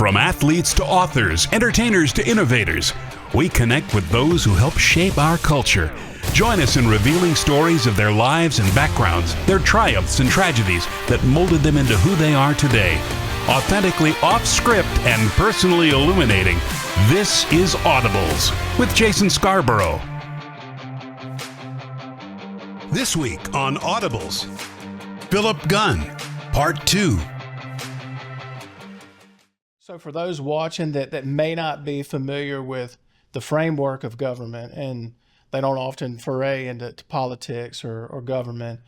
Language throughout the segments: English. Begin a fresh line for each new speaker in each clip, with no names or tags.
From athletes to authors, entertainers to innovators, we connect with those who help shape our culture. Join us in revealing stories of their lives and backgrounds, their triumphs and tragedies that molded them into who they are today. Authentically off-script and personally illuminating, this is Audibles with Jason Scarborough. This week on Audibles, Philip Gunn, Part 2.
So for those watching that may not be familiar with the framework of government, and they don't often foray into politics or government,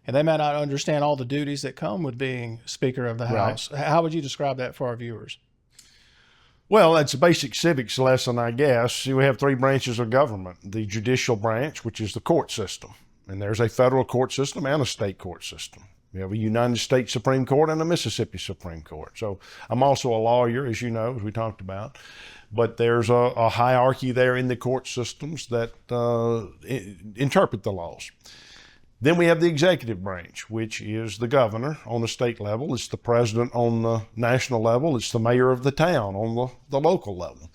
and they may not understand all the duties that come with being Speaker of the House. Right. How would you describe that for our viewers?
Well, it's a basic civics lesson, I guess. We have three branches of government. The judicial branch, which is the court system. And there's a federal court system and a state court system. We have a United States Supreme Court and a Mississippi Supreme Court. So I'm also a lawyer, as you know, as we talked about. But there's a hierarchy there in the court systems that interpret the laws. Then we have the executive branch, which is the governor on the state level. It's the president on the national level. It's the mayor of the town on the local level.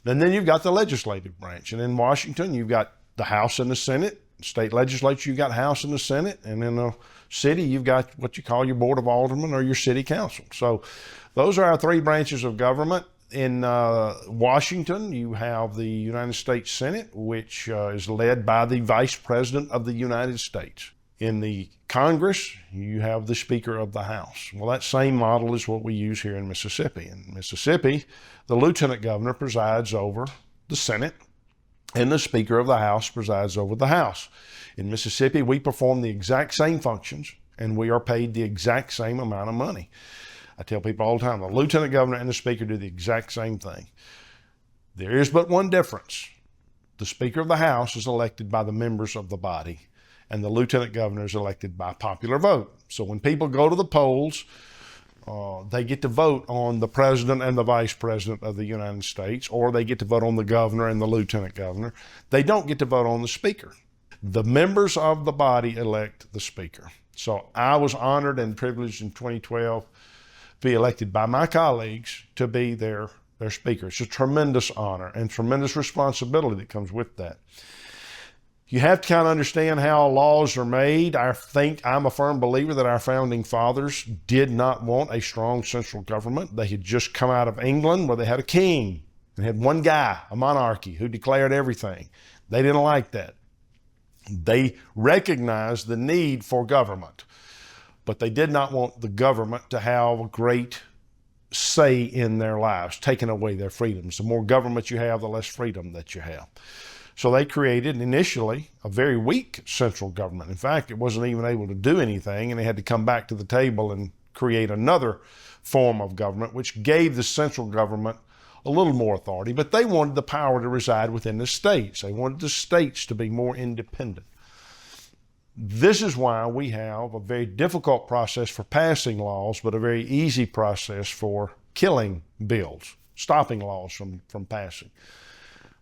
And then you've got the legislative branch. And in Washington, you've got the House and the Senate. State legislature, you've got House and the Senate. And in the city, you've got what you call your Board of Aldermen or your City Council. So those are our three branches of government. In Washington, you have the United States Senate, which is led by the Vice President of the United States. In the Congress, you have the Speaker of the House. Well, that same model is what we use here in Mississippi. In Mississippi, the Lieutenant Governor presides over the Senate, and the Speaker of the House presides over the House. In Mississippi, we perform the exact same functions, and we are paid the exact same amount of money. I tell people all the time, the Lieutenant Governor and the Speaker do the exact same thing. There is but one difference. The Speaker of the House is elected by the members of the body, and the Lieutenant Governor is elected by popular vote. So when people go to the polls, they get to vote on the President and the Vice President of the United States, or they get to vote on the Governor and the Lieutenant Governor. They don't get to vote on the Speaker. The members of the body elect the Speaker. So I was honored and privileged in 2012 to be elected by my colleagues to be their Speaker. It's a tremendous honor and tremendous responsibility that comes with that. You have to kind of understand how laws are made. I'm a firm believer that our founding fathers did not want a strong central government. They had just come out of England where they had a king and had one guy, a monarchy, who declared everything. They didn't like that. They recognized the need for government, but they did not want the government to have a great say in their lives, taking away their freedoms. The more government you have, the less freedom that you have. So they created initially a very weak central government. In fact, it wasn't even able to do anything, and they had to come back to the table and create another form of government, which gave the central government a little more authority. But they wanted the power to reside within the states. They wanted the states to be more independent. This is why we have a very difficult process for passing laws, but a very easy process for killing bills, stopping laws from passing.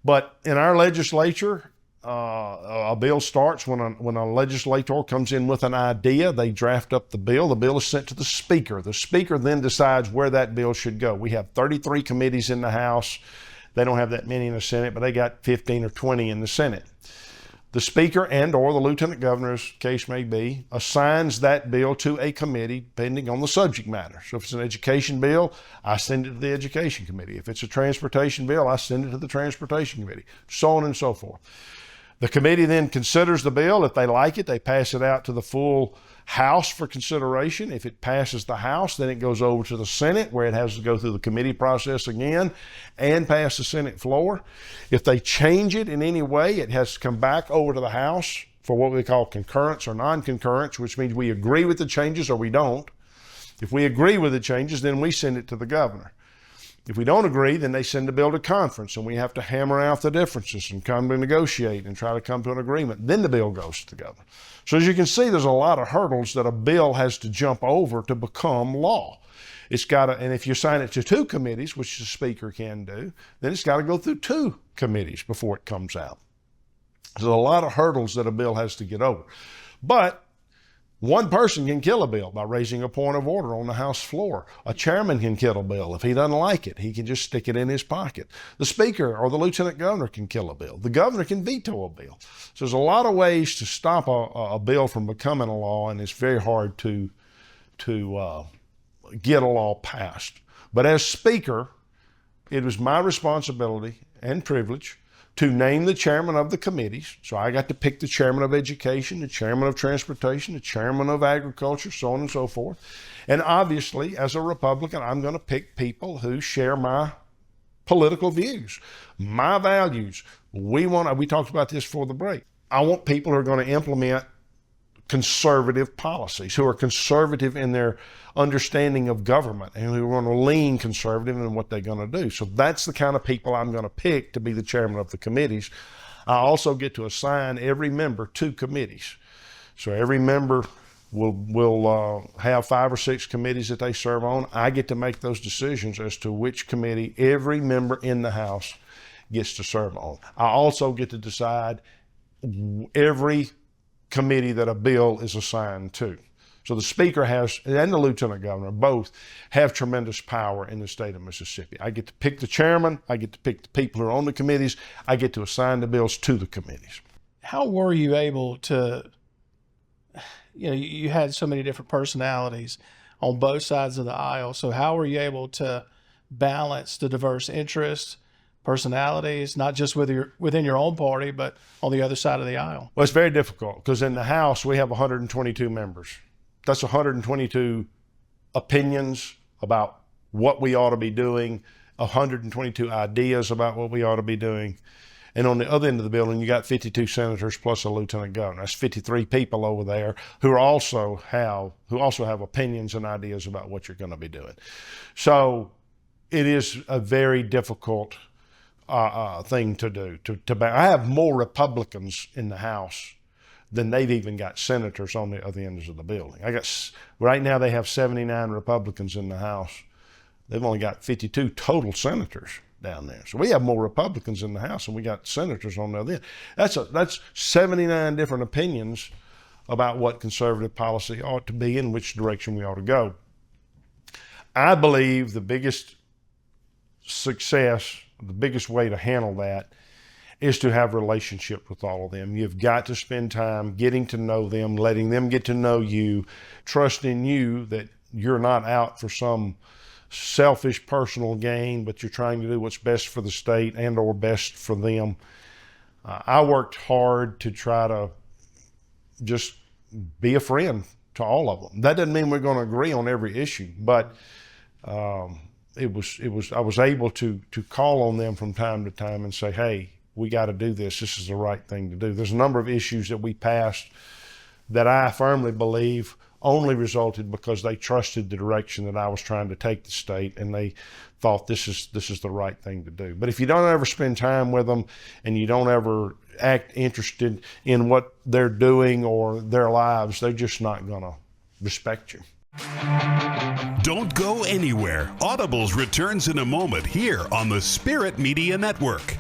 But in our legislature, a bill starts when a legislator comes in with an idea. They draft up the bill. The bill is sent to the Speaker. The Speaker then decides where that bill should go. We have 33 committees in the House. They don't have that many in the Senate, but they got 15 or 20 in the Senate. The Speaker and or the Lieutenant Governor, as the case may be, assigns that bill to a committee depending on the subject matter. So if it's an education bill, I send it to the Education Committee. If it's a transportation bill, I send it to the Transportation Committee, so on and so forth. The committee then considers the bill. If they like it, they pass it out to the full House for consideration. If it passes the House, then it goes over to the Senate, where it has to go through the committee process again and pass the Senate floor. If they change it in any way, it has to come back over to the House for what we call concurrence or non-concurrence, which means we agree with the changes or we don't. If we agree with the changes, then we send it to the governor. If we don't agree, then they send the bill to conference, and we have to hammer out the differences and come to negotiate and try to come to an agreement. Then the bill goes to the governor. So as you can see, there's a lot of hurdles that a bill has to jump over to become law. It's got to, and if you assign it to two committees, which the Speaker can do, then it's got to go through two committees before it comes out. There's a lot of hurdles that a bill has to get over. But One person can kill a bill by raising a point of order on the House floor. A chairman can kill a bill. If he doesn't like it, he can just stick it in his pocket. The speaker or the lieutenant governor can kill a bill. The governor can veto a bill. So there's a lot of ways to stop a bill from becoming a law, and it's very hard to get a law passed. But as Speaker, it was my responsibility and privilege to name the chairman of the committees. So I got to pick the chairman of education, the chairman of transportation, the chairman of agriculture, so on and so forth. And obviously, as a Republican, I'm going to pick people who share my political views, my values. We talked about this before the break. I want people who are going to implement conservative policies, who are conservative in their understanding of government, and who are going to lean conservative in what they're going to do. So that's the kind of people I'm going to pick to be the chairman of the committees. I also get to assign every member to committees. So every member will have 5 or 6 committees that they serve on. I get to make those decisions as to which committee every member in the House gets to serve on. I also get to decide every committee that a bill is assigned to. So the Speaker and the Lieutenant Governor both have tremendous power in the state of Mississippi. I get to pick the chairman, I get to pick the people who are on the committees, I get to assign the bills to the committees.
How were you able to, you had so many different personalities on both sides of the aisle, so how were you able to balance the diverse interests, personalities, not just within your own party, but on the other side of the aisle?
Well, it's very difficult because in the House, we have 122 members. That's 122 opinions about what we ought to be doing, 122 ideas about what we ought to be doing. And on the other end of the building, you got 52 senators plus a lieutenant governor. That's 53 people over there who also have opinions and ideas about what you're going to be doing. So it is a very difficult thing to do. I have more Republicans in the House than they've even got senators on the other ends of the building. Right now they have 79 Republicans in the House. They've only got 52 total senators down there. So we have more Republicans in the House than we got senators on the other end. That's 79 different opinions about what conservative policy ought to be and which direction we ought to go. I believe the biggest success, the biggest way to handle that is to have a relationship with all of them. You've got to spend time getting to know them, letting them get to know you, trusting you that you're not out for some selfish personal gain, but you're trying to do what's best for the state and or best for them. I worked hard to try to just be a friend to all of them. That doesn't mean we're going to agree on every issue, but I was able to call on them from time to time and say, hey, we got to do this. This is the right thing to do. There's a number of issues that we passed that I firmly believe only resulted because they trusted the direction that I was trying to take the state, and they thought this is the right thing to do. But if you don't ever spend time with them and you don't ever act interested in what they're doing or their lives, they're just not going to respect you.
Don't go anywhere. Audibles returns in a moment here on the Spirit Media Network.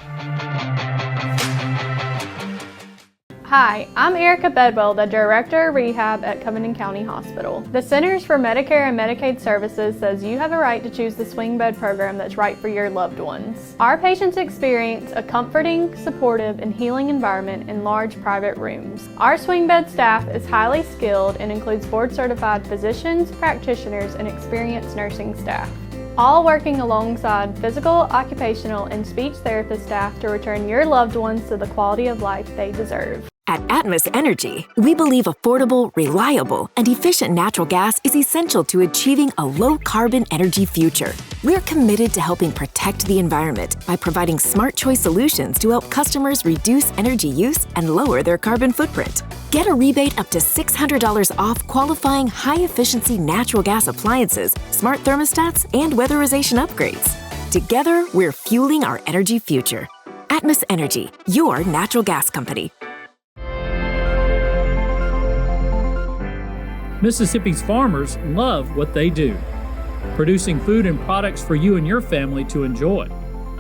Hi, I'm Erica Bedwell, the Director of Rehab at Covington County Hospital. The Centers for Medicare and Medicaid Services says you have a right to choose the swing bed program that's right for your loved ones. Our patients experience a comforting, supportive, and healing environment in large private rooms. Our swing bed staff is highly skilled and includes board-certified physicians, practitioners, and experienced nursing staff, all working alongside physical, occupational, and speech therapist staff to return your loved ones to the quality of life they deserve.
At Atmos Energy, we believe affordable, reliable, and efficient natural gas is essential to achieving a low-carbon energy future. We're committed to helping protect the environment by providing smart choice solutions to help customers reduce energy use and lower their carbon footprint. Get a rebate up to $600 off qualifying high-efficiency natural gas appliances, smart thermostats, and weatherization upgrades. Together, we're fueling our energy future. Atmos Energy, your natural gas company.
Mississippi's farmers love what they do, producing food and products for you and your family to enjoy.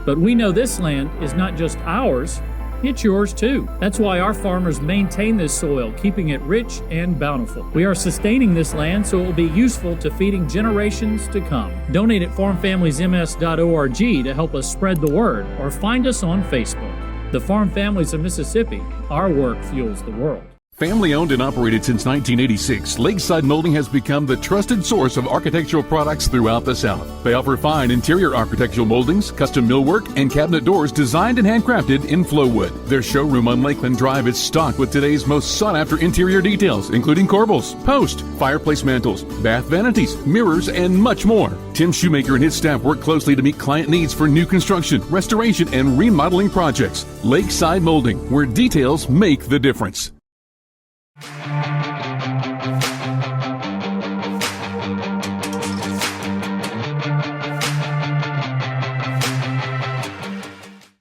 But we know this land is not just ours, it's yours too. That's why our farmers maintain this soil, keeping it rich and bountiful. We are sustaining this land so it will be useful to feeding generations to come. Donate at farmfamiliesms.org to help us spread the word, or find us on Facebook. The Farm Families of Mississippi, our work fuels the world.
Family owned and operated since 1986, Lakeside Molding has become the trusted source of architectural products throughout the South. They offer fine interior architectural moldings, custom millwork, and cabinet doors designed and handcrafted in Flowwood. Their showroom on Lakeland Drive is stocked with today's most sought-after interior details, including corbels, post, fireplace mantles, bath vanities, mirrors, and much more. Tim Shoemaker and his staff work closely to meet client needs for new construction, restoration, and remodeling projects. Lakeside Molding, where details make the difference.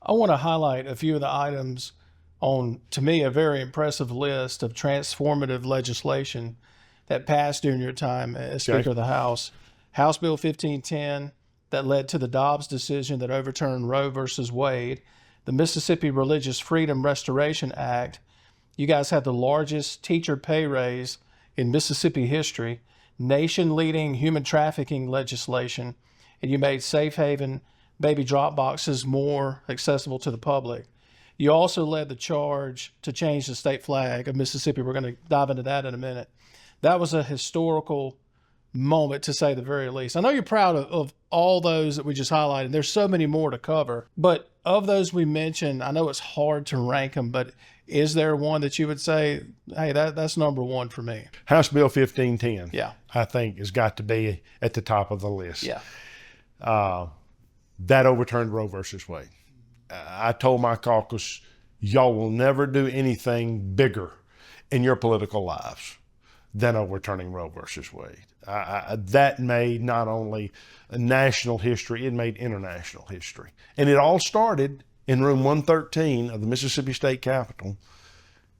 I want to highlight a few of the items on, to me, a very impressive list of transformative legislation that passed during your time as Speaker of the House. House Bill 1510 that led to the Dobbs decision that overturned Roe versus Wade, the Mississippi Religious Freedom Restoration Act. You guys had the largest teacher pay raise in Mississippi history, nation-leading human trafficking legislation, and you made safe haven baby drop boxes more accessible to the public. You also led the charge to change the state flag of Mississippi. We're going to dive into that in a minute. That was a historical moment, to say the very least. I know you're proud of all those that we just highlighted. There's so many more to cover, but of those we mentioned, I know it's hard to rank them, but is there one that you would say, hey, that's number one for me?
House Bill 1510,
yeah,
I think has got to be at the top of the list.
Yeah.
That overturned Roe versus Wade. I told my caucus, y'all will never do anything bigger in your political lives than overturning Roe versus Wade. That made not only national history, it made international history. And it all started in room 113 of the Mississippi State Capitol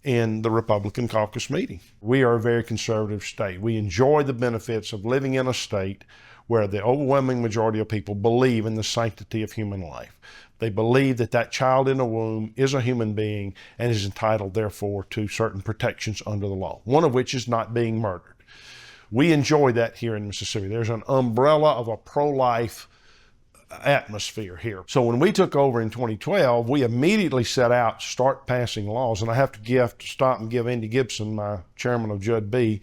in the Republican caucus meeting. We are a very conservative state. We enjoy the benefits of living in a state where the overwhelming majority of people believe in the sanctity of human life. They believe that that child in the womb is a human being and is entitled, therefore, to certain protections under the law, one of which is not being murdered. We enjoy that here in Mississippi. There's an umbrella of a pro-life atmosphere here. So when we took over in 2012, we immediately set out to start passing laws. And I have to stop and give Andy Gibson, my chairman of Judd B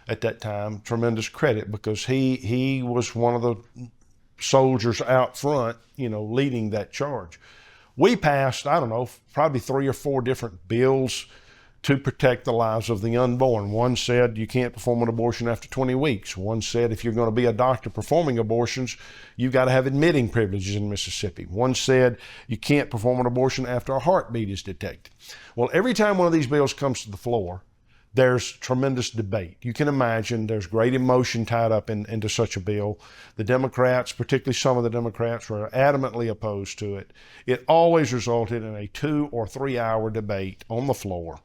at that time, tremendous credit, because he was one of the soldiers out front, leading that charge. We passed, I don't know, probably 3 or 4 different bills to protect the lives of the unborn. One said you can't perform an abortion after 20 weeks. One said if you're going to be a doctor performing abortions, you've got to have admitting privileges in Mississippi. One said you can't perform an abortion after a heartbeat is detected. Well, every time one of these bills comes to the floor, there's tremendous debate. You can imagine there's great emotion tied up into such a bill. The Democrats, particularly some of the Democrats, were adamantly opposed to it. It always resulted in a 2 or 3 hour debate on the floor.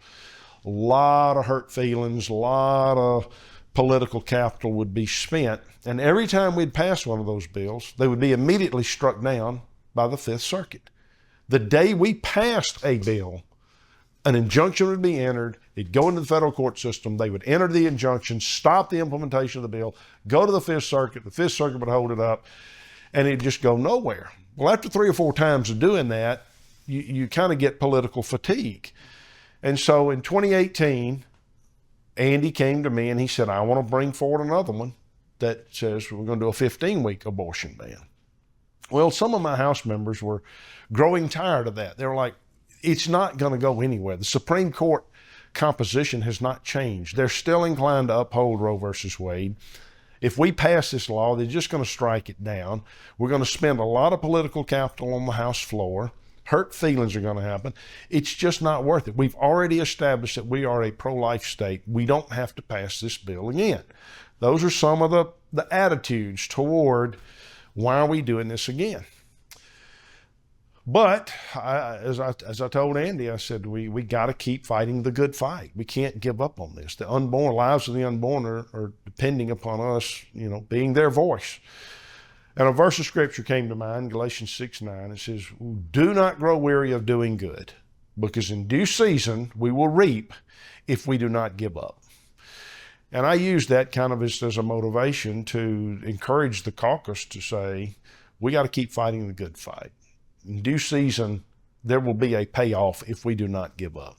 A lot of hurt feelings, a lot of political capital would be spent. And every time we'd pass one of those bills, they would be immediately struck down by the Fifth Circuit. The day we passed a bill, an injunction would be entered, it'd go into the federal court system, they would enter the injunction, stop the implementation of the bill, go to the Fifth Circuit would hold it up, and it'd just go nowhere. Well, after 3 or 4 times of doing that, you kind of get political fatigue. And so in 2018, Andy came to me and he said, I want to bring forward another one that says we're going to do a 15-week abortion ban. Well, some of my House members were growing tired of that. They were like, it's not going to go anywhere. The Supreme Court composition has not changed. They're still inclined to uphold Roe versus Wade. If we pass this law, they're just going to strike it down. We're going to spend a lot of political capital on the House floor. Hurt feelings are going to happen. It's just not worth it. We've already established that we are a pro-life state. We don't have to pass this bill again. Those are some of the attitudes toward why are we doing this again? But as I told Andy, I said, we got to keep fighting the good fight. We can't give up on this. The unborn, lives of the unborn are depending upon us, being their voice. And a verse of scripture came to mind, Galatians 6:9. It says, do not grow weary of doing good, because in due season we will reap if we do not give up. And I use that kind of as a motivation to encourage the caucus to say, we got to keep fighting the good fight. In due season, there will be a payoff if we do not give up.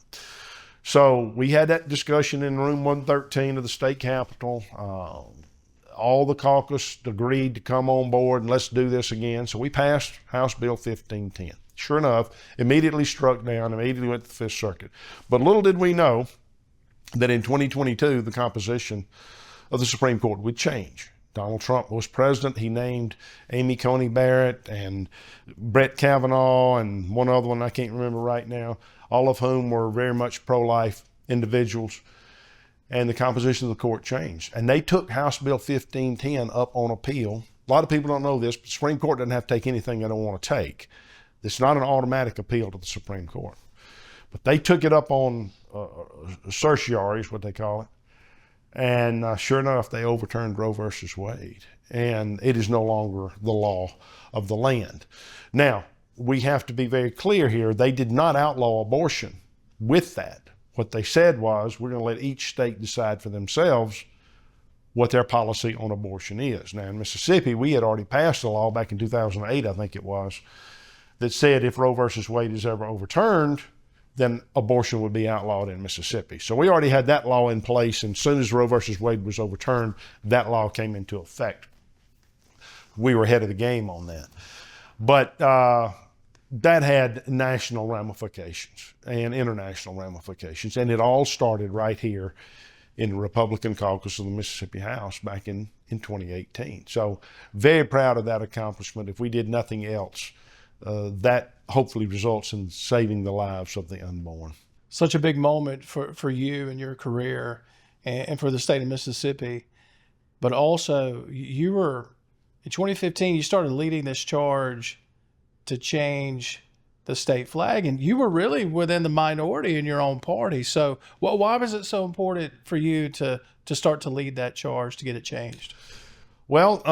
So we had that discussion in room 113 of the state capitol. All the caucus agreed to come on board and let's do this again. So we passed House Bill 1510. Sure enough, immediately struck down, immediately went to the Fifth Circuit. But little did we know that in 2022, the composition of the Supreme Court would change. Donald Trump was president. He named Amy Coney Barrett and Brett Kavanaugh and one other one I can't remember right now, all of whom were very much pro-life individuals. And the composition of the court changed. And they took House Bill 1510 up on appeal. A lot of people don't know this, but the Supreme Court doesn't have to take anything they don't want to take. It's not an automatic appeal to the Supreme Court. But they took it up on certiorari is what they call it. And sure enough, they overturned Roe versus Wade. And it is no longer the law of the land. Now, we have to be very clear here. They did not outlaw abortion with that. What they said was, we're going to let each state decide for themselves what their policy on abortion is. Now, in Mississippi, we had already passed a law back in 2008, I think it was, that said if Roe versus Wade is ever overturned, then abortion would be outlawed in Mississippi. So we already had that law in place, and as soon as Roe versus Wade was overturned, that law came into effect. We were ahead of the game on that. But that had national ramifications and international ramifications, and it all started right here in the Republican caucus of the Mississippi House back in 2018. So very proud of that accomplishment. If we did nothing else, that hopefully results in saving the lives of the unborn.
Such a big moment for you and your career and for the state of Mississippi. But also, you were, in 2015, you started leading this charge to change the state flag, and you were really within the minority in your own party. So why was it so important for you to start to lead that charge to get it changed?
Well,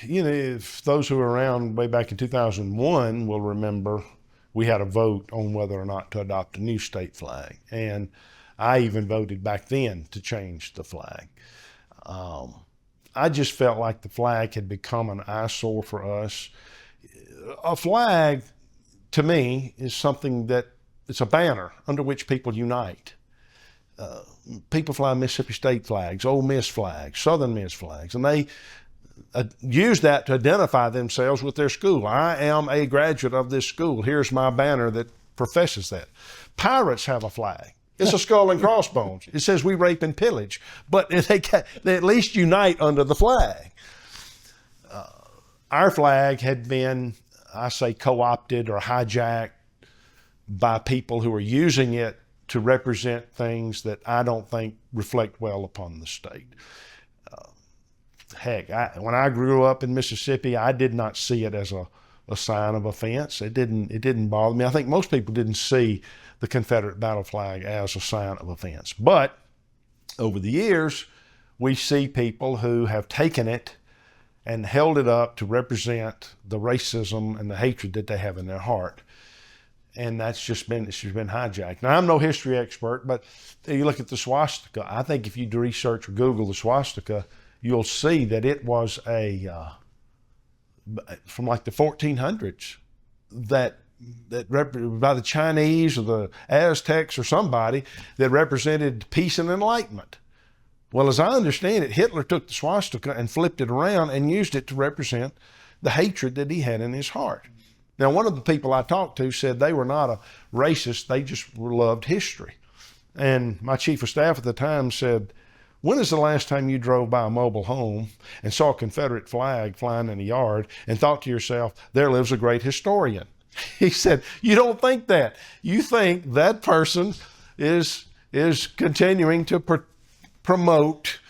if those who were around way back in 2001 will remember, we had a vote on whether or not to adopt a new state flag. And I even voted back then to change the flag. I just felt like the flag had become an eyesore for us. A flag, to me, is something that it's a banner under which people unite. People fly Mississippi State flags, Ole Miss flags, Southern Miss flags, and they use that to identify themselves with their school. I am a graduate of this school. Here's my banner that professes that. Pirates have a flag. It's a skull and crossbones. It says we rape and pillage, but they at least unite under the flag. Our flag had been, I say, co-opted or hijacked by people who are using it to represent things that I don't think reflect well upon the state. Heck, when I grew up in Mississippi, I did not see it as a sign of offense. It didn't bother me. I think most people didn't see the Confederate battle flag as a sign of offense. But over the years, we see people who have taken it and held it up to represent the racism and the hatred that they have in their heart. And it's just been hijacked. Now, I'm no history expert, but you look at the swastika. I think if you research or Google the swastika, you'll see that it was from like the 1400s that by the Chinese or the Aztecs or somebody that represented peace and enlightenment. Well, as I understand it, Hitler took the swastika and flipped it around and used it to represent the hatred that he had in his heart. Now, one of the people I talked to said they were not a racist, they just loved history. And my chief of staff at the time said, when is the last time you drove by a mobile home and saw a Confederate flag flying in the yard and thought to yourself, there lives a great historian? He said, you don't think that. You think that person is continuing to promote,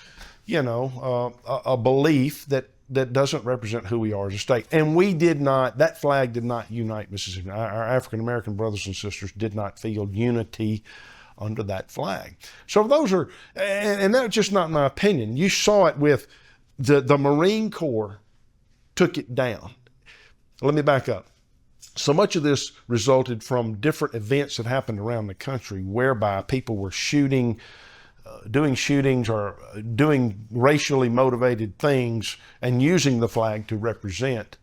a belief that doesn't represent who we are as a state. And that flag did not unite Mississippi. Our African-American brothers and sisters did not feel unity under that flag. So those are, and that's just not my opinion. You saw it with the Marine Corps took it down. Let me back up. So much of this resulted from different events that happened around the country whereby people were shooting, doing shootings or doing racially motivated things and using the flag to represent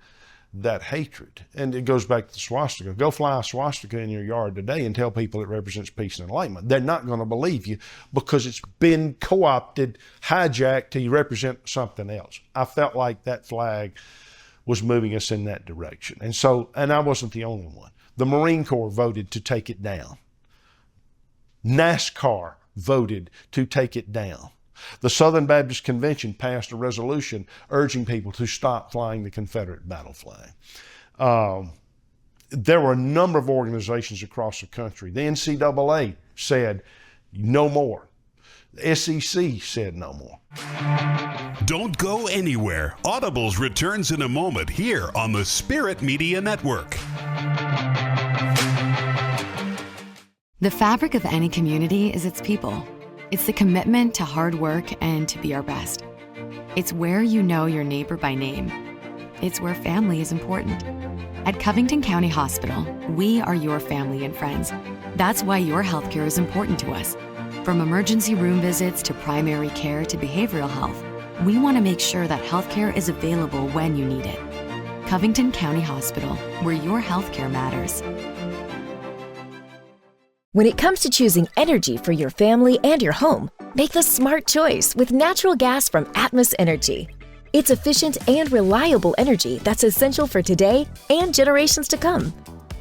that hatred. And it goes back to the swastika. Go fly a swastika in your yard today and tell people it represents peace and enlightenment. They're not going to believe you because it's been co-opted, hijacked to represent something else. I felt like that flag was moving us in that direction. And I wasn't the only one. The Marine Corps voted to take it down. NASCAR voted to take it down. The Southern Baptist Convention passed a resolution urging people to stop flying the Confederate battle flag. There were a number of organizations across the country. The NCAA said no more. The SEC said no more.
Don't go anywhere. Audibles returns in a moment here on the Spirit Media Network.
The fabric of any community is its people. It's the commitment to hard work and to be our best. It's where you know your neighbor by name. It's where family is important. At Covington County Hospital, we are your family and friends. That's why your healthcare is important to us. From emergency room visits to primary care to behavioral health, we want to make sure that healthcare is available when you need it. Covington County Hospital, where your healthcare matters.
When it comes to choosing energy for your family and your home, make the smart choice with natural gas from Atmos Energy. It's efficient and reliable energy that's essential for today and generations to come.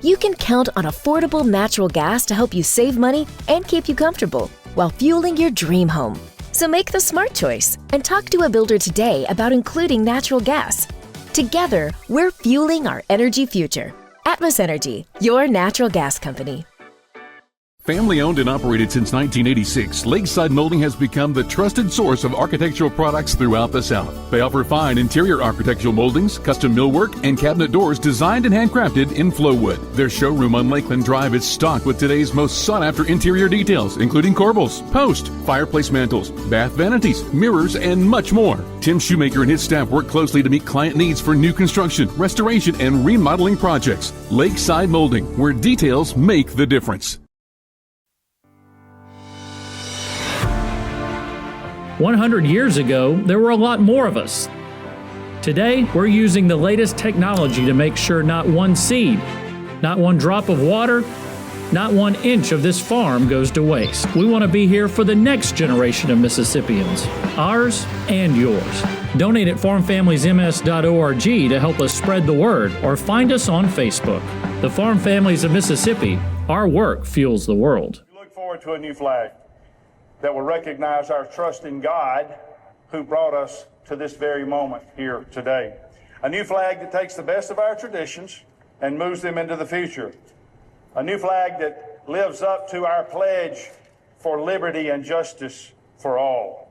You can count on affordable natural gas to help you save money and keep you comfortable while fueling your dream home. So make the smart choice and talk to a builder today about including natural gas. Together, we're fueling our energy future. Atmos Energy, your natural gas company.
Family owned and operated since 1986, Lakeside Molding has become the trusted source of architectural products throughout the South. They offer fine interior architectural moldings, custom millwork, and cabinet doors designed and handcrafted in Flowwood. Their showroom on Lakeland Drive is stocked with today's most sought-after interior details, including corbels, post, fireplace mantles, bath vanities, mirrors, and much more. Tim Shoemaker and his staff work closely to meet client needs for new construction, restoration, and remodeling projects. Lakeside Molding, where details make the difference.
100 years ago, there were a lot more of us. Today, we're using the latest technology to make sure not one seed, not one drop of water, not 1 inch of this farm goes to waste. We want to be here for the next generation of Mississippians, ours and yours. Donate at farmfamiliesms.org to help us spread the word, or find us on Facebook. The Farm Families of Mississippi, our work fuels the world.
We look forward to a new flag that will recognize our trust in God who brought us to this very moment here today. A new flag that takes the best of our traditions and moves them into the future. A new flag that lives up to our pledge for liberty and justice for all.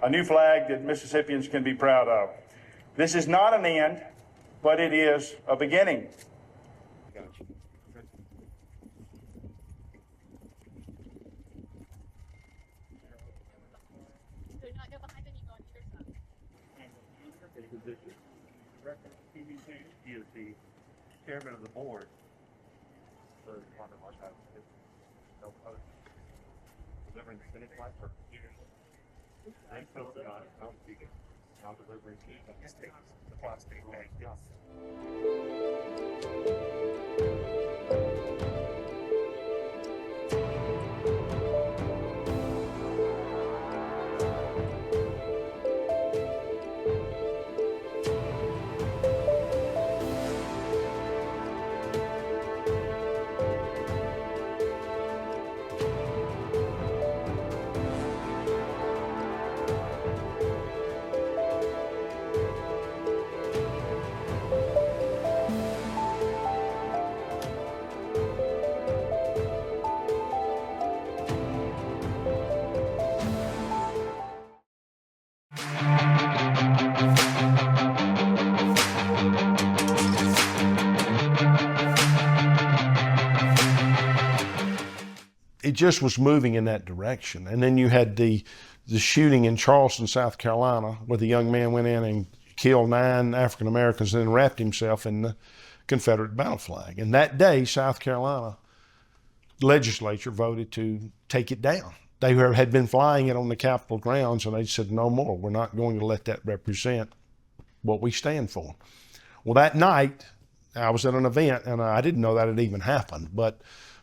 A new flag that Mississippians can be proud of. This is not an end, but it is a beginning.
He is the chairman of the board for the Department of Archives. No other. Delivering the Senate flag for years. I'm Philip Gunn, I'm speaking. Now delivering the plastic bag. Yes.
It just was moving in that direction. And then you had the shooting in Charleston, South Carolina, where the young man went in and killed 9 African Americans and then wrapped himself in the Confederate battle flag. And that day, South Carolina legislature voted to take it down. They had been flying it on the Capitol grounds, and they said, no more. We're not going to let that represent what we stand for. Well, that night, I was at an event, and I didn't know that had even happened, but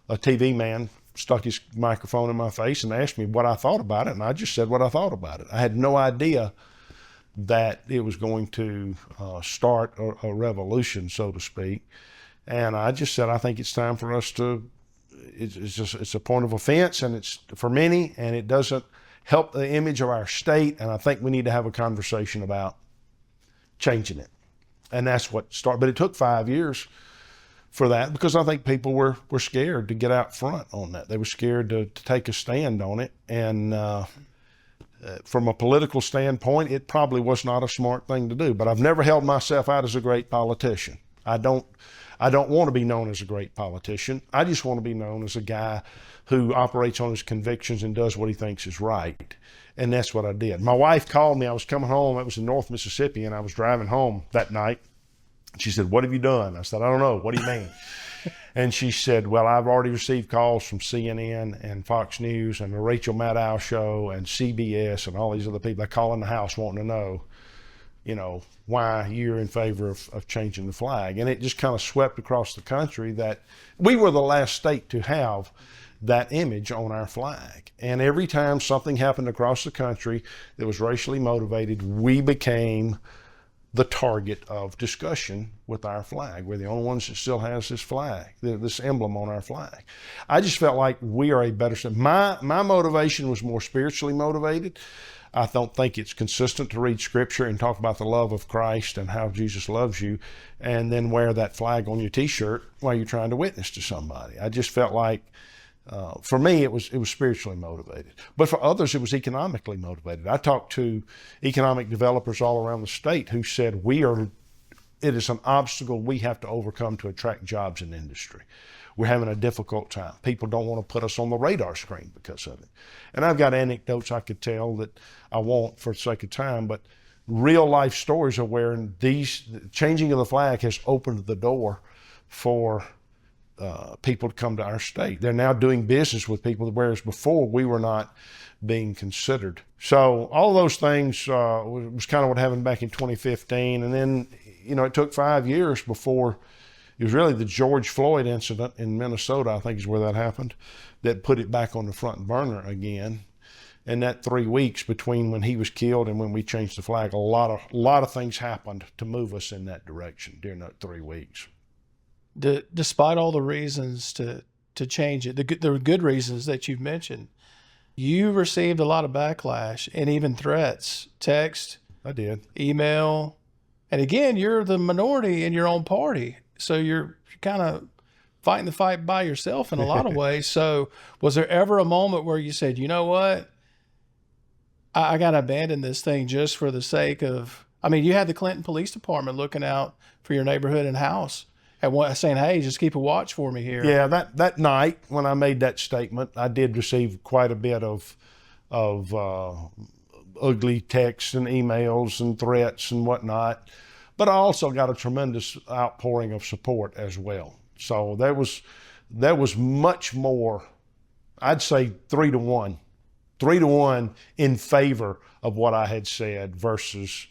a TV man stuck his microphone in my face and asked me what I thought about it, and I just said what I thought about it. I had no idea that it was going to start a revolution, so to speak. And I just said, I think it's time for us to, it's a point of offense, and it's for many, and it doesn't help the image of our state, and I think we need to have a conversation about changing it. And that's what started, but it took 5 years for that, because I think people were scared to get out front on that. They were scared to take a stand on it. And from a political standpoint, it probably was not a smart thing to do. But I've never held myself out as a great politician. I don't want to be known as a great politician. I just want to be known as a guy who operates on his convictions and does what he thinks is right. And that's what I did. My wife called me. I was coming home. It was in North Mississippi, and I was driving home that night. She said, what have you done? I said, I don't know. What do you mean? And she said, well, I've already received calls from CNN and Fox News and the Rachel Maddow show and CBS and all these other people. They call in the house wanting to know, why you're in favor of changing the flag. And it just kind of swept across the country that we were the last state to have that image on our flag. And every time something happened across the country that was racially motivated, we became the target of discussion with our flag. We're the only ones that still has this flag, this emblem on our flag. I just felt like we are a better state. My motivation was more spiritually motivated. I don't think it's consistent to read scripture and talk about the love of Christ and how Jesus loves you and then wear that flag on your t-shirt while you're trying to witness to somebody. I just felt like, for me, it was spiritually motivated. But for others, it was economically motivated. I talked to economic developers all around the state who said, it is an obstacle we have to overcome to attract jobs in industry. We're having a difficult time. People don't want to put us on the radar screen because of it. And I've got anecdotes I could tell that I won't for the sake of time, but real life stories of where these changing of the flag has opened the door for people to come to our state. They're now doing business with people, whereas before we were not being considered. So all those things was kind of what happened back in 2015. And then, it took 5 years before it was really the George Floyd incident in Minnesota, I think is where that happened, that put it back on the front burner again. And that 3 weeks between when he was killed and when we changed the flag, a lot of things happened to move us in that direction during that 3 weeks.
Despite all the reasons to change it, the good reasons that you've mentioned, you received a lot of backlash and even threats, text.
I did.
Email. And again, you're the minority in your own party. So you're kind of fighting the fight by yourself in a lot of ways. So was there ever a moment where you said, you know what, I got to abandon this thing just for the sake of, you had the Clinton Police Department looking out for your neighborhood and house and saying, hey, just keep a watch for me here.
Yeah, that night when I made that statement, I did receive quite a bit of ugly texts and emails and threats and whatnot. But I also got a tremendous outpouring of support as well. So there was much more, I'd say 3-1 in favor of what I had said versus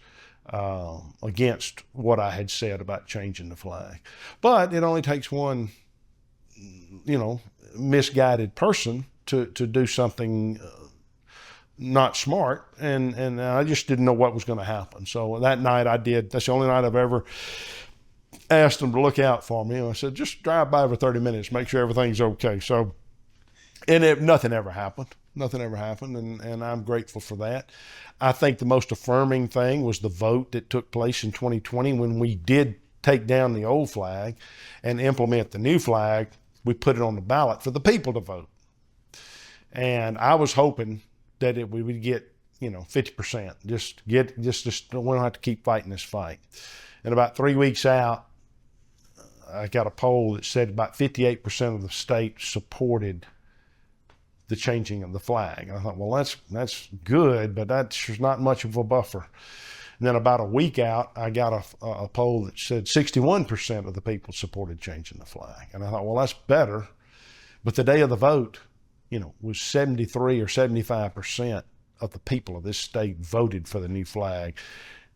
against what I had said about changing the flag. But it only takes one, misguided person to do something not smart, and I just didn't know what was going to happen. So that night I did. That's the only night I've ever asked them to look out for me. And I said, just drive by every 30 minutes, make sure everything's okay. So, nothing ever happened. Nothing ever happened, and I'm grateful for that. I think the most affirming thing was the vote that took place in 2020 when we did take down the old flag and implement the new flag. We put it on the ballot for the people to vote. And I was hoping that we would get, 50%. Just we don't have to keep fighting this fight. And about 3 weeks out, I got a poll that said about 58% of the state supported the changing of the flag. And I thought, well, that's good, but that's not much of a buffer. And then about a week out, I got a poll that said 61% of the people supported changing the flag. And I thought, well, that's better. But the day of the vote, was 73 or 75% of the people of this state voted for the new flag.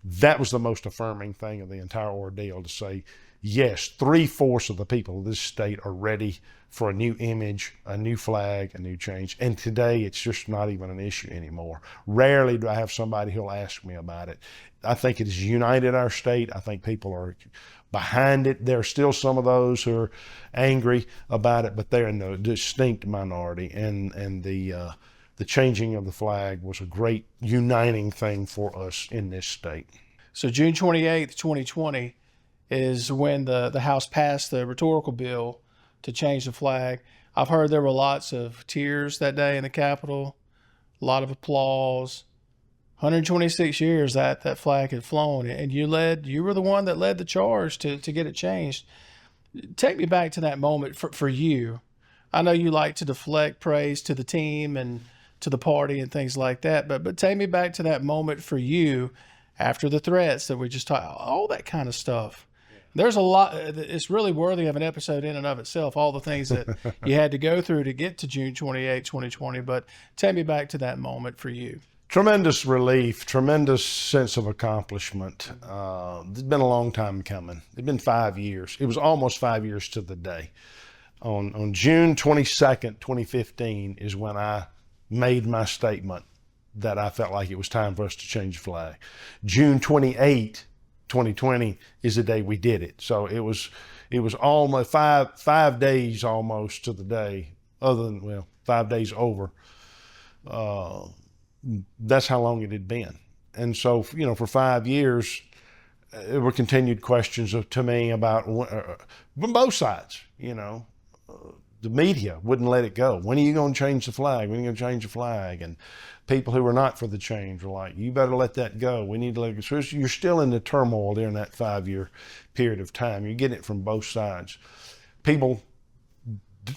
That was the most affirming thing of the entire ordeal, to say, yes, 3/4 of the people of this state are ready for a new image, a new flag, a new change. And today, it's just not even an issue anymore. Rarely do I have somebody who'll ask me about it. I think it has united our state. I think people are behind it. There are still some of those who are angry about it, but they're in the distinct minority. And the changing of the flag was a great uniting thing for us in this state.
So June 28th, 2020 is when the House passed the rhetorical bill to change the flag. I've heard there were lots of tears that day in the Capitol, a lot of applause. 126 years that flag had flown, and you were the one that led the charge to get it changed. Take me back to that moment for you. I know you like to deflect praise to the team and to the party and things like that, but take me back to that moment for you after the threats that we just talked, all that kind of stuff. There's a lot. It's really worthy of an episode in and of itself, all the things that you had to go through to get to June 28, 2020. But take me back to that moment for you.
Tremendous relief, tremendous sense of accomplishment. It's been a long time coming. It's been 5 years. It was almost 5 years to the day. On June 22nd, 2015 is when I made my statement that I felt like it was time for us to change the flag. June 28, 2020 is the day we did it. So it was almost five days almost to the day, other than, 5 days over. That's how long it had been. And so, for 5 years, there were continued questions to me about, from both sides, the media wouldn't let it go. When are you going to change the flag? When are you going to change the flag? And people who were not for the change were like, you better let that go. We need to let it go. So you're still in the turmoil during that 5-year period of time. You're getting it from both sides.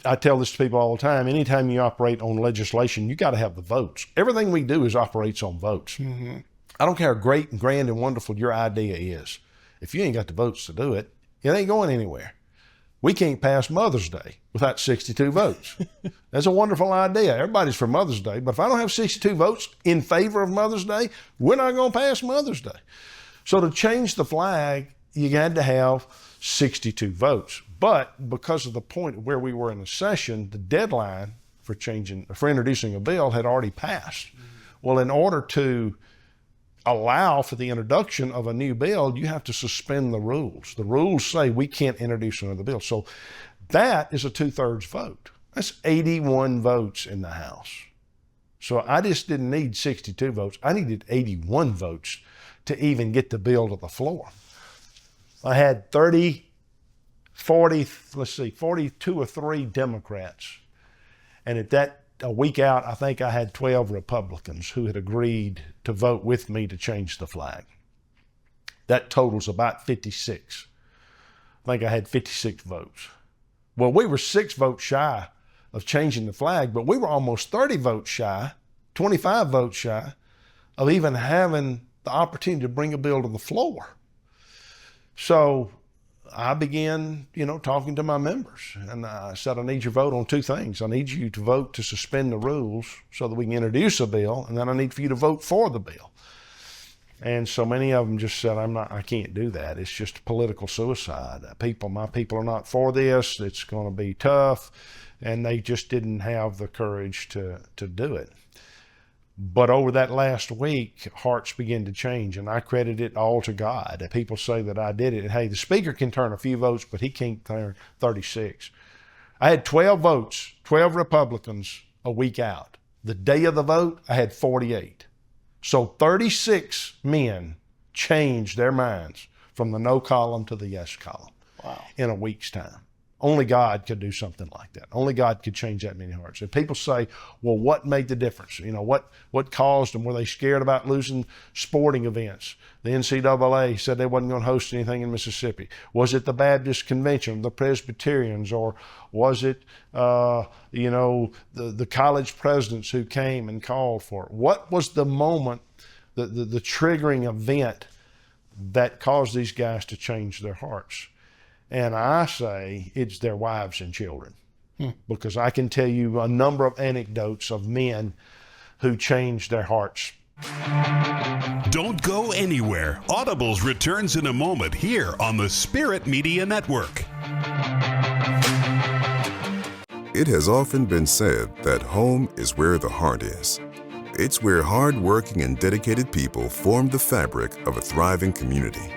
I tell this to people all the time, anytime you operate on legislation, you got to have the votes. Everything we do operates on votes. Mm-hmm. I don't care how great and grand and wonderful your idea is. If you ain't got the votes to do it, it ain't going anywhere. We can't pass Mother's Day without 62 votes. That's a wonderful idea. Everybody's for Mother's Day, but if I don't have 62 votes in favor of Mother's Day, we're not going to pass Mother's Day. So to change the flag, you had to have 62 votes. But because of the point where we were in the session, the deadline for introducing a bill had already passed. Mm-hmm. Well, in order to allow for the introduction of a new bill, you have to suspend the rules. The rules say we can't introduce another bill. So that is a 2/3 vote. That's 81 votes in the House. So I just didn't need 62 votes. I needed 81 votes to even get the bill to the floor. I had 42 or 3 Democrats. And a week out, I think I had 12 Republicans who had agreed to vote with me to change the flag. That totals about 56. I think I had 56 votes. Well, we were 6 votes shy of changing the flag, but we were almost 30 votes shy, 25 votes shy of even having the opportunity to bring a bill to the floor. So I began, talking to my members, and I said, I need your vote on 2 things. I need you to vote to suspend the rules so that we can introduce a bill, and then I need for you to vote for the bill. And so many of them just said, I can't do that. It's just political suicide. My people are not for this. It's going to be tough. And they just didn't have the courage to do it. But over that last week, hearts began to change, and I credit it all to God. People say that I did it. Hey, the speaker can turn a few votes, but he can't turn 36. I had 12 votes, 12 Republicans a week out. The day of the vote, I had 48. So 36 men changed their minds from the no column to the yes column. Wow. In a week's time. Only God could do something like that. Only God could change that many hearts. And people say, well, what made the difference? What caused them? Were they scared about losing sporting events? The NCAA said they wasn't going to host anything in Mississippi. Was it the Baptist Convention, the Presbyterians, or was it, the college presidents who came and called for it? What was the moment the triggering event that caused these guys to change their hearts. And I say it's their wives and children, because I can tell you a number of anecdotes of men who changed their hearts.
Don't go anywhere. Audibles returns in a moment here on the Spirit Media Network.
It has often been said that home is where the heart is. It's where hard-working and dedicated people form the fabric of a thriving community.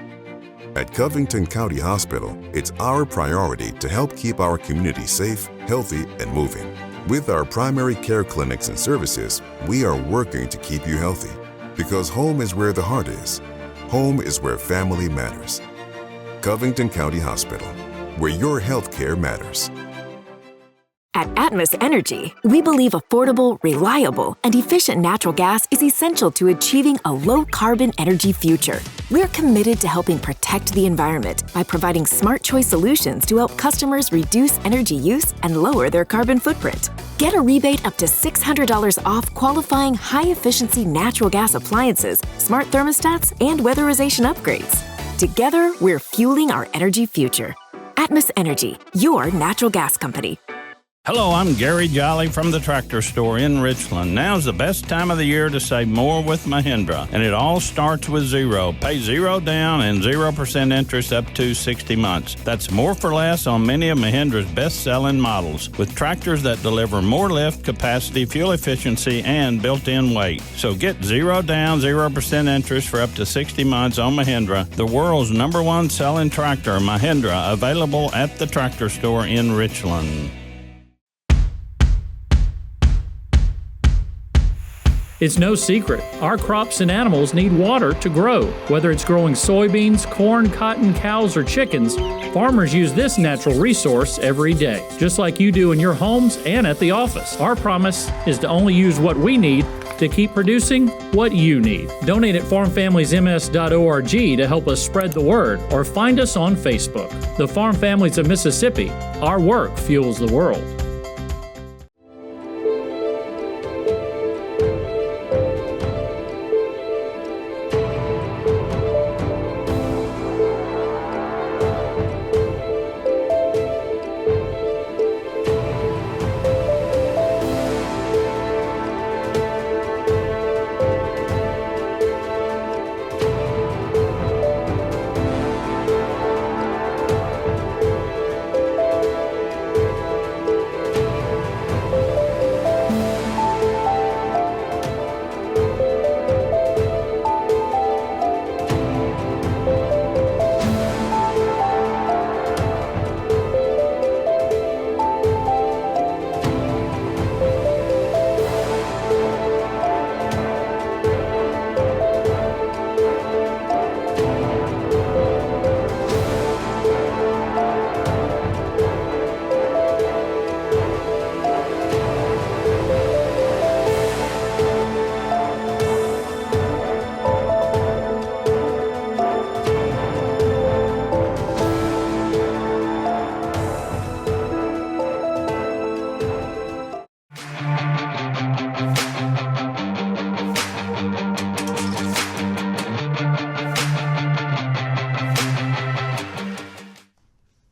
At Covington County Hospital, it's our priority to help keep our community safe, healthy, and moving. With our primary care clinics and services, we are working to keep you healthy, because home is where the heart is. Home is where family matters. Covington County Hospital, where your health care matters.
At Atmos Energy, we believe affordable, reliable, and efficient natural gas is essential to achieving a low-carbon energy future. We're committed to helping protect the environment by providing smart choice solutions to help customers reduce energy use and lower their carbon footprint. Get a rebate up to $600 off qualifying high-efficiency natural gas appliances, smart thermostats, and weatherization upgrades. Together, we're fueling our energy future. Atmos Energy, your natural gas company.
Hello, I'm Gary Jolly from the Tractor Store in Richland. Now's the best time of the year to save more with Mahindra, and it all starts with zero. Pay zero down and 0% interest up to 60 months. That's more for less on many of Mahindra's best-selling models, with tractors that deliver more lift, capacity, fuel efficiency, and built-in weight. So get zero down, 0% interest for up to 60 months on Mahindra, the world's #1 selling tractor, Mahindra, available at the Tractor Store in Richland.
It's no secret, our crops and animals need water to grow. Whether it's growing soybeans, corn, cotton, cows, or chickens, farmers use this natural resource every day, just like you do in your homes and at the office. Our promise is to only use what we need to keep producing what you need. Donate at farmfamiliesms.org to help us spread the word, or find us on Facebook. The Farm Families of Mississippi, our work fuels the world.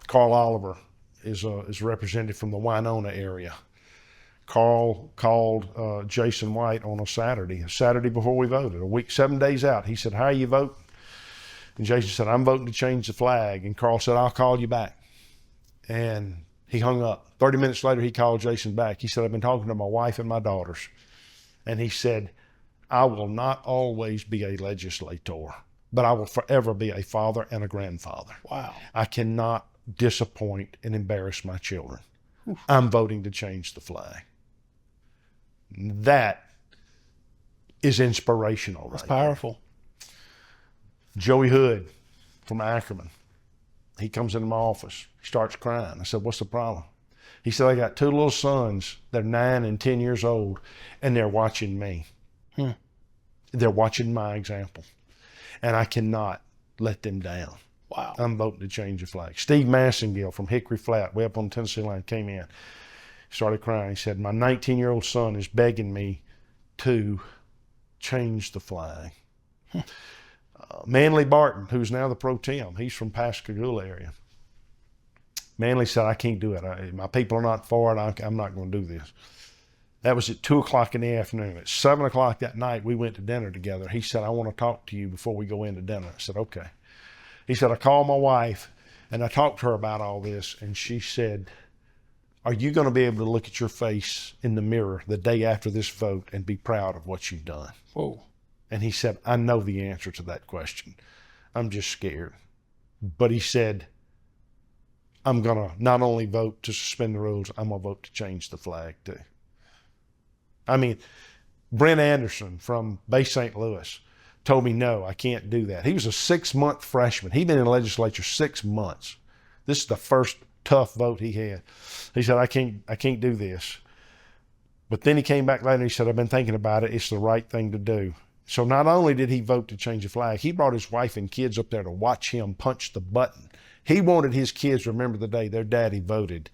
Carl Oliver is a representative from the Winona area. Carl called Jason White on a Saturday before we voted, a week, 7 days out. He said, "How are you voting?" And Jason said, "I'm voting to change the flag." And Carl said, "I'll call you back." And he hung up. 30 minutes later, he called Jason back. He said, "I've been talking to my wife and my daughters." And he said, "I will not always be a legislator, but I will forever be a father and a grandfather.
Wow.
I cannot disappoint and embarrass my children. I'm voting to change the flag." That is inspirational.
That's
right
powerful.
there. Joey Hood from Ackerman, he comes into my office. He starts crying. I said, "What's the problem?" He said, "I got two little sons. They're 9 and 10 years old, and they're watching me. They're watching my example, and I cannot let them down.
Wow.
I'm voting to change the flag." Steve Massengill from Hickory Flat, way up on the Tennessee line, came in, started crying. He said, "My 19-year-old son is begging me to change the flag." Manley Barton, who's now the pro tem, he's from Pascagoula area. Manley said, I can't do it. My people are not for it. I'm not going to do this. That was at 2 o'clock in the afternoon. At 7 o'clock that night, we went to dinner together. He said, I want to talk to you before we go into dinner. I said, okay. He said, I called my wife and I talked to her about all this, and she said, are you going to be able to look at your face in the mirror the day after this vote and be proud of what you've done?
Whoa.
And he said, I know the answer to that question. I'm just scared. But he said, I'm going to not only vote to suspend the rules, I'm going to vote to change the flag too. I mean, Brent Anderson from Bay St. Louis told me, no, I can't do that. He was a 6-month freshman. He'd been in the legislature 6 months. This is the first tough vote he had. He said, I can't do this. But then he came back later and he said, I've been thinking about it. It's the right thing to do. So not only did he vote to change the flag, he brought his wife and kids up there to watch him punch the button. He wanted his kids to remember the day their daddy voted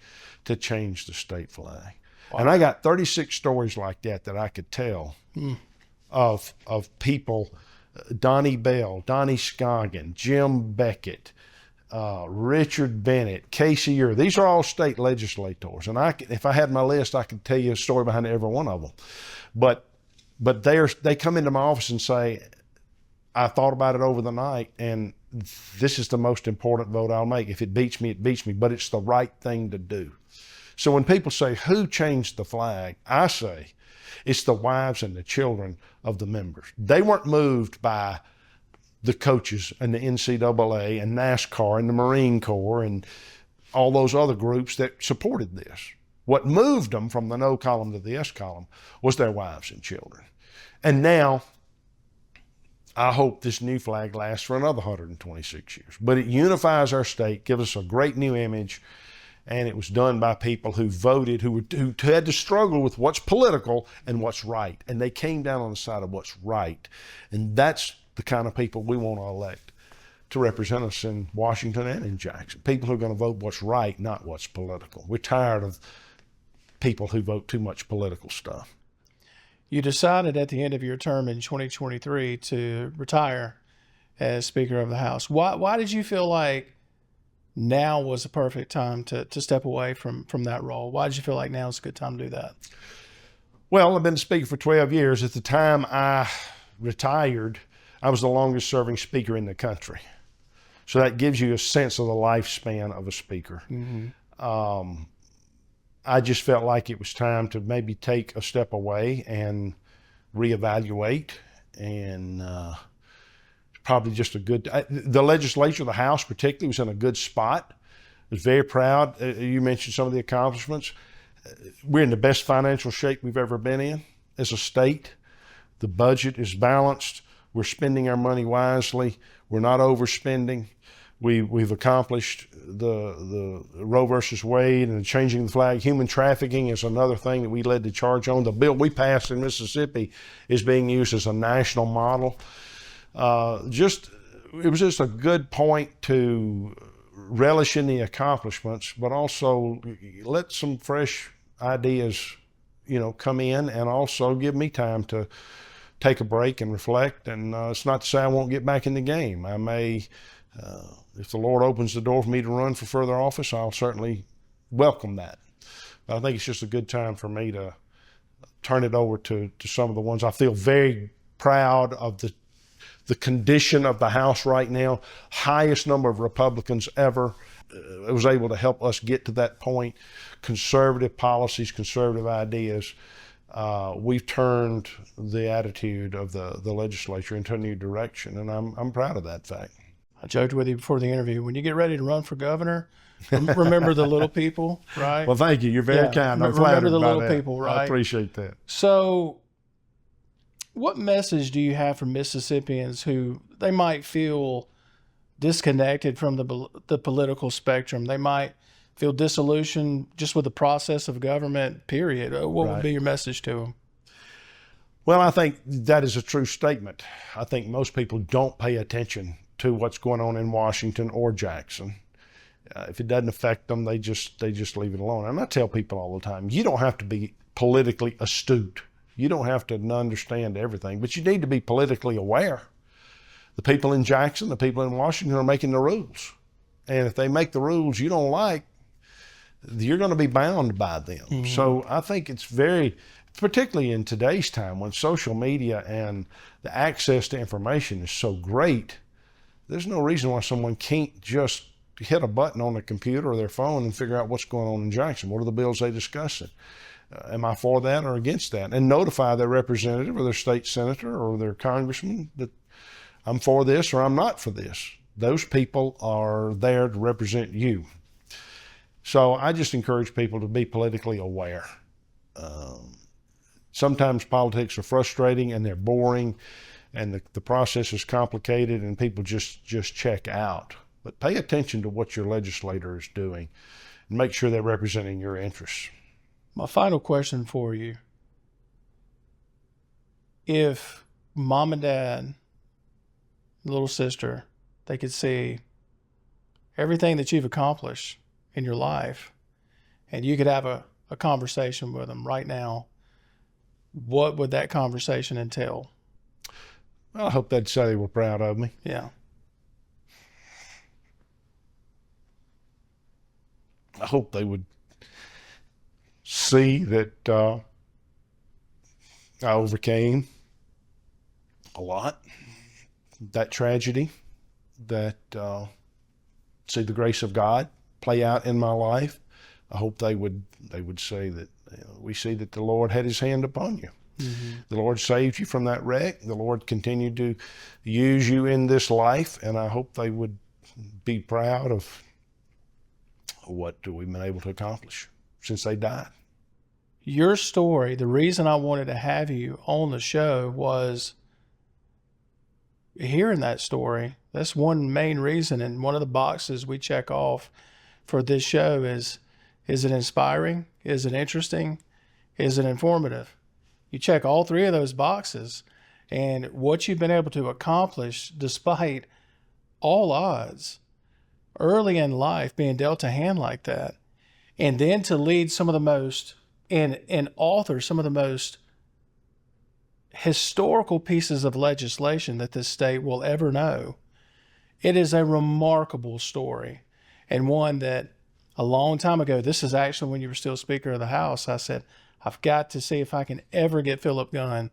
to change the state flag. Wow. And I got 36 stories like that I could tell of people, Donnie Bell, Donnie Scoggin, Jim Beckett, Richard Bennett, Casey Ure. These are all state legislators. And if I had my list, I could tell you a story behind every one of them. But they come into my office and say, I thought about it over the night, and this is the most important vote I'll make. If it beats me, it beats me, but it's the right thing to do. So when people say, who changed the flag? I say, it's the wives and the children of the members. They weren't moved by the coaches and the NCAA and NASCAR and the Marine Corps and all those other groups that supported this. What moved them from the no column to the yes column was their wives and children. And now, I hope this new flag lasts for another 126 years. But it unifies our state, gives us a great new image, and it was done by people who voted, who had to struggle with what's political and what's right. And they came down on the side of what's right. And that's the kind of people we want to elect to represent us in Washington and in Jackson. People who are going to vote what's right, not what's political. We're tired of people who vote too much political stuff.
You decided at the end of your term in 2023 to retire as Speaker of the House. Why did you feel like now was the perfect time to step away from that role? Why did you feel like now is a good time to do that?
Well, I've been Speaker for 12 years. At the time I retired, I was the longest serving Speaker in the country. So that gives you a sense of the lifespan of a Speaker. Mm-hmm. I just felt like it was time to maybe take a step away and reevaluate, and probably just a good, the legislature, the House particularly, was in a good spot. I was very proud. You mentioned some of the accomplishments. We're in the best financial shape we've ever been in as a state. The budget is balanced. We're spending our money wisely. We're not overspending. We've accomplished the Roe versus Wade and changing the flag. Human trafficking is another thing that we led the charge on. The bill we passed in Mississippi is being used as a national model. It was just a good point to relish in the accomplishments, but also let some fresh ideas, come in, and also give me time to take a break and reflect. And it's not to say I won't get back in the game. I may. If the Lord opens the door for me to run for further office, I'll certainly welcome that. But I think it's just a good time for me to turn it over to some of the ones. I feel very proud of the condition of the House right now. Highest number of Republicans ever. It was able to help us get to that point. Conservative policies, conservative ideas. We've turned the attitude of the legislature into a new direction, and I'm proud of that fact.
I joked with you before the interview, when you get ready to run for governor, remember the little people, right?
Well, thank you. You're very kind. I'm flattered
remember the
by
little
that.
people, right?
I appreciate that.
So what message do you have for Mississippians who they might feel disconnected from the political spectrum? They might feel disillusioned just with the process of government, period. What would be your message to them?
Well, I think that is a true statement. I think most people don't pay attention to what's going on in Washington or Jackson. If it doesn't affect them, they just leave it alone. And I tell people all the time, you don't have to be politically astute. You don't have to understand everything, but you need to be politically aware. The people in Jackson, the people in Washington are making the rules. And if they make the rules you don't like, you're going to be bound by them. Mm-hmm. So I think it's very, particularly in today's time when social media and the access to information is so great, there's no reason why someone can't just hit a button on the computer or their phone and figure out what's going on in Jackson. What are the bills they discussing? Am I for that or against that? And notify their representative or their state senator or their congressman that I'm for this or I'm not for this. Those people are there to represent you. So I just encourage people to be politically aware. Sometimes politics are frustrating and they're boring and the process is complicated and people just check out. But pay attention to what your legislator is doing and make sure they're representing your interests.
My final question for you. If mom and dad, little sister, they could see everything that you've accomplished in your life and you could have a conversation with them right now, what would that conversation entail?
Well, I hope they'd say they were proud of me.
Yeah.
I hope they would see that I overcame a lot, that tragedy, that see the grace of God play out in my life. I hope they would say that we see that the Lord had his hand upon you. Mm-hmm. The Lord saved you from that wreck. The Lord continued to use you in this life, and I hope they would be proud of what we've been able to accomplish since they died.
Your story, the reason I wanted to have you on the show was hearing that story. That's one main reason, and one of the boxes we check off for this show is it inspiring? Is it interesting? Is it informative? You check all three of those boxes, and what you've been able to accomplish despite all odds, early in life being dealt a hand like that, and then to lead some of the most, and author some of the most historical pieces of legislation that this state will ever know. It is a remarkable story, and one that a long time ago, this is actually when you were still Speaker of the House, I said, I've got to see if I can ever get Philip Gunn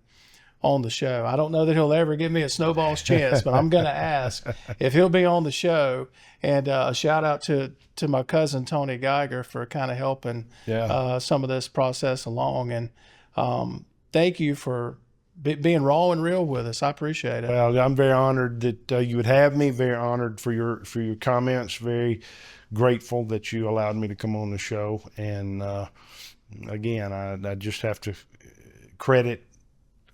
on the show. I don't know that he'll ever give me a snowball's chance, but I'm going to ask if he'll be on the show. And a shout out to my cousin, Tony Geiger, for kind of helping some of this process along. And thank you for being raw and real with us. I appreciate it.
Well, I'm very honored that you would have me, very honored for your comments, very grateful that you allowed me to come on the show. And again, I just have to credit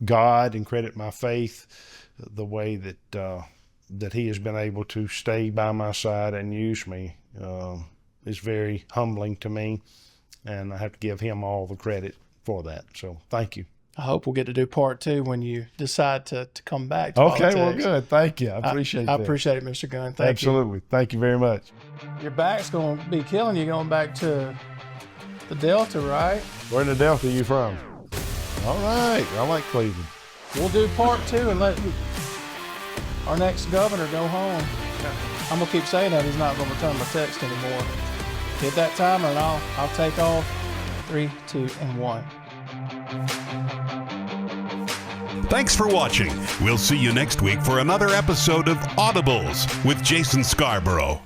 God and credit my faith, the way that he has been able to stay by my side and use me is very humbling to me, and I have to give him all the credit for that. So thank you.
I hope we'll get to do part 2 when you decide to come back to politics.
Well, good. Thank you. I appreciate that.
I appreciate it, Mr. Gunn. Thank you.
Absolutely. Thank you very much.
Your back's going to be killing you going back to the Delta, right?
Where in the Delta are you from? All right. I like Cleveland.
We'll do part 2 and let our next governor go home. I'm going to keep saying that. He's not going to return my text anymore. Hit that timer and I'll take off. 3, 2, and 1.
Thanks for watching. We'll see you next week for another episode of Audibles with Jason Scarborough.